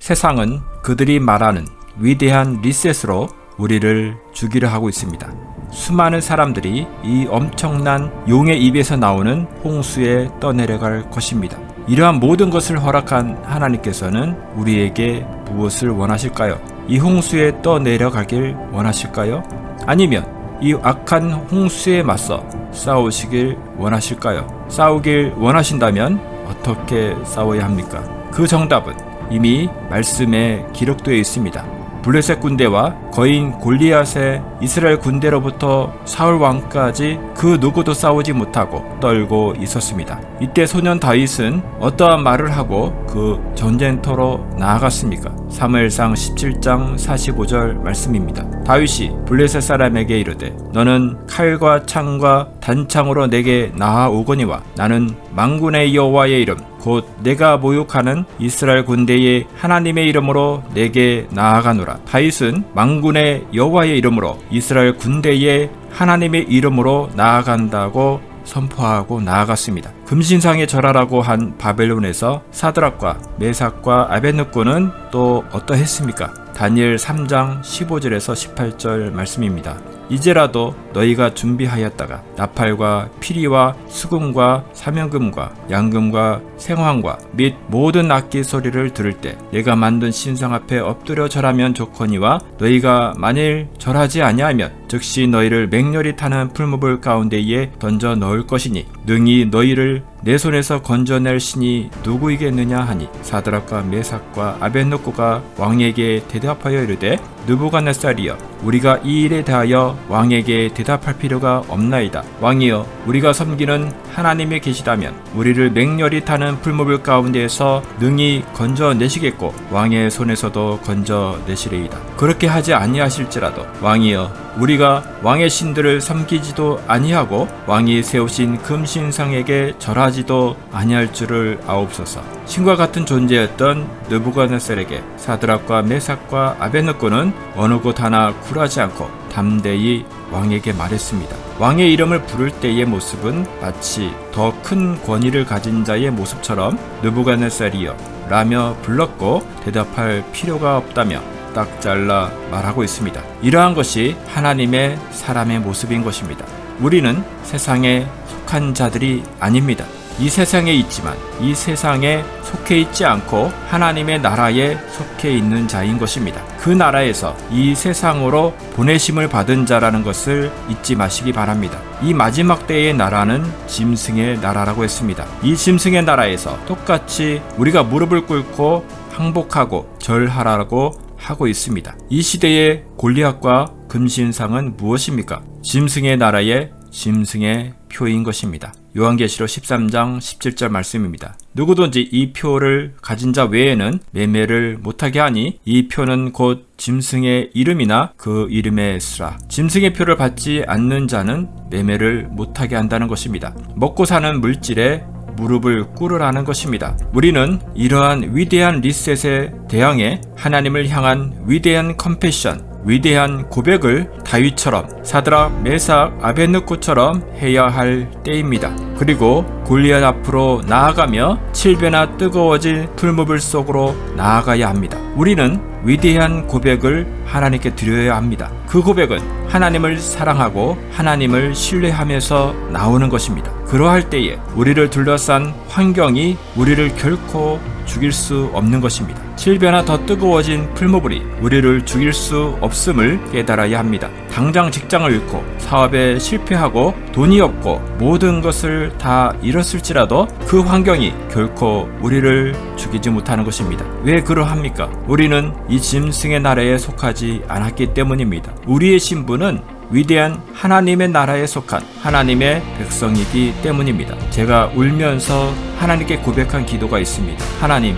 세상은 그들이 말하는 위대한 리셋으로 우리를 죽이려 하고 있습니다. 수많은 사람들이 이 엄청난 용의 입에서 나오는 홍수에 떠내려갈 것입니다. 이러한 모든 것을 허락한 하나님께서는 우리에게 무엇을 원하실까요? 이 홍수에 떠내려가길 원하실까요? 아니면 이 악한 홍수에 맞서 싸우시길 원하실까요? 싸우길 원하신다면 어떻게 싸워야 합니까? 그 정답은 이미 말씀에 기록되어 있습니다. 블레셋 군대와 거인 골리앗의 이스라엘 군대로부터 사울 왕까지 그 누구도 싸우지 못하고 떨고 있었습니다. 이때 소년 다윗은 어떠한 말을 하고 그 전쟁터로 나아갔습니까? 사무엘상 17장 45절 말씀입니다. 다윗이 블레셋 사람에게 이르되 너는 칼과 창과 단창으로 내게 나아오거니와 나는 만군의 여호와의 이름 곧 내가 모욕하는 이스라엘 군대의 하나님의 이름으로 내게 나아가노라. 다윗은 만군의 여호와의 이름으로 이스라엘 군대의 하나님의 이름으로 나아간다고 선포하고 나아갔습니다. 금신상에 절하라고 한 바벨론에서 사드락과 메삭과 아벳느고는 또 어떠했습니까? 다니엘 3장 15절에서 18절 말씀입니다. 이제라도 너희가 준비하였다가 나팔과 피리와 수금과 사면금과 양금과 생황과 및 모든 악기 소리를 들을 때 내가 만든 신상 앞에 엎드려 절하면 좋거니와 너희가 만일 절하지 아니하면 즉시 너희를 맹렬히 타는 풀무불 가운데에 던져 넣을 것이니 능히 너희를 내 손에서 건져낼 신이 누구이겠느냐 하니 사드락과 메삭과 아벳느고가 왕에게 대답하여 이르되 느부갓네살이여 우리가 이 일에 대하여 왕에게 대답할 필요가 없나이다. 왕이여 우리가 섬기는 하나님이 계시다면 우리를 맹렬히 타는 풀무불 가운데에서 능히 건져내시겠고 왕의 손에서도 건져내시리이다. 그렇게 하지 아니하실지라도 왕이여 우리가 왕의 신들을 섬기지도 아니하고 왕이 세우신 금신상에게 절하지도 아니할 줄을 아옵소서. 신과 같은 존재였던 느부갓네살에게 사드락과 메삭과 아벳느고는 어느 곳 하나 굴하지 않고 담대히 왕에게 말했습니다. 왕의 이름을 부를 때의 모습은 마치 더 큰 권위를 가진 자의 모습처럼 느부갓네살이여 라며 불렀고 대답할 필요가 없다며 딱 잘라 말하고 있습니다. 이러한 것이 하나님의 사람의 모습인 것입니다. 우리는 세상에 속한 자들이 아닙니다. 이 세상에 있지만 이 세상에 속해 있지 않고 하나님의 나라에 속해 있는 자인 것입니다. 그 나라에서 이 세상으로 보내심을 받은 자라는 것을 잊지 마시기 바랍니다. 이 마지막 때의 나라는 짐승의 나라라고 했습니다. 이 짐승의 나라에서 똑같이 우리가 무릎을 꿇고 항복하고 절하라고 하고 있습니다. 이 시대의 골리앗과 금신상은 무엇입니까? 짐승의 나라의 짐승의 표인 것입니다. 요한계시록 13장 17절 말씀입니다. 누구든지 이 표를 가진 자 외에는 매매를 못하게 하니 이 표는 곧 짐승의 이름이나 그 이름의 수라. 짐승의 표를 받지 않는 자는 매매를 못하게 한다는 것입니다. 먹고 사는 물질에 무릎을 꿇으라는 것입니다. 우리는 이러한 위대한 리셋에 대항해 하나님을 향한 위대한 컴패션, 위대한 고백을 다윗처럼 사드락, 메삭, 아벳느고처럼 해야 할 때입니다. 그리고 골리앗 앞으로 나아가며 7배나 뜨거워질 풀무불 속으로 나아가야 합니다. 우리는 위대한 고백을 하나님께 드려야 합니다. 그 고백은 하나님을 사랑하고 하나님을 신뢰하면서 나오는 것입니다. 그러할 때에 우리를 둘러싼 환경이 우리를 결코 죽일 수 없는 것입니다. 7배나 더 뜨거워진 풀무불이 우리를 죽일 수 없음을 깨달아야 합니다. 당장 직장을 잃고 사업에 실패하고 돈이 없고 모든 것을 다 잃었을지라도 그 환경이 결코 우리를 죽이지 못하는 것입니다. 왜 그러합니까? 우리는 이 짐승의 나라에 속하지 않았기 때문입니다. 우리의 신분은 위대한 하나님의 나라에 속한 하나님의 백성이기 때문입니다. 제가 울면서 하나님께 고백한 기도가 있습니다. 하나님,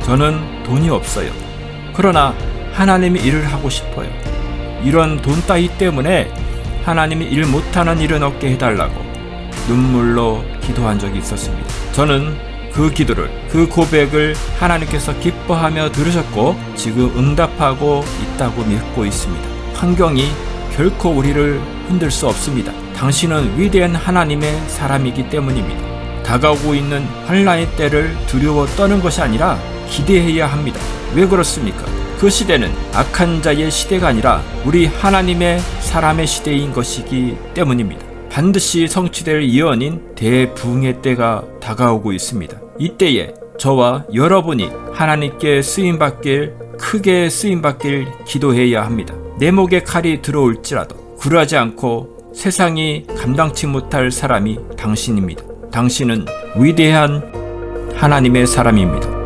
저는 돈이 없어요. 그러나 하나님이 일을 하고 싶어요. 이런 돈 따위 때문에 하나님이 일 못하는 일은 없게 해달라고 눈물로 기도한 적이 있었습니다. 저는 그 기도를, 그 고백을 하나님께서 기뻐하며 들으셨고 지금 응답하고 있다고 믿고 있습니다. 환경이 결코 우리를 흔들 수 없습니다. 당신은 위대한 하나님의 사람이기 때문입니다. 다가오고 있는 환난의 때를 두려워 떠는 것이 아니라 기대해야 합니다. 왜 그렇습니까? 그 시대는 악한 자의 시대가 아니라 우리 하나님의 사람의 시대인 것이기 때문입니다. 반드시 성취될 예언인 대부흥의 때가 다가오고 있습니다. 이때에 저와 여러분이 하나님께 쓰임받길, 크게 쓰임받길 기도해야 합니다. 내 목에 칼이 들어올지라도 굴하지 않고 세상이 감당치 못할 사람이 당신입니다. 당신은 위대한 하나님의 사람입니다.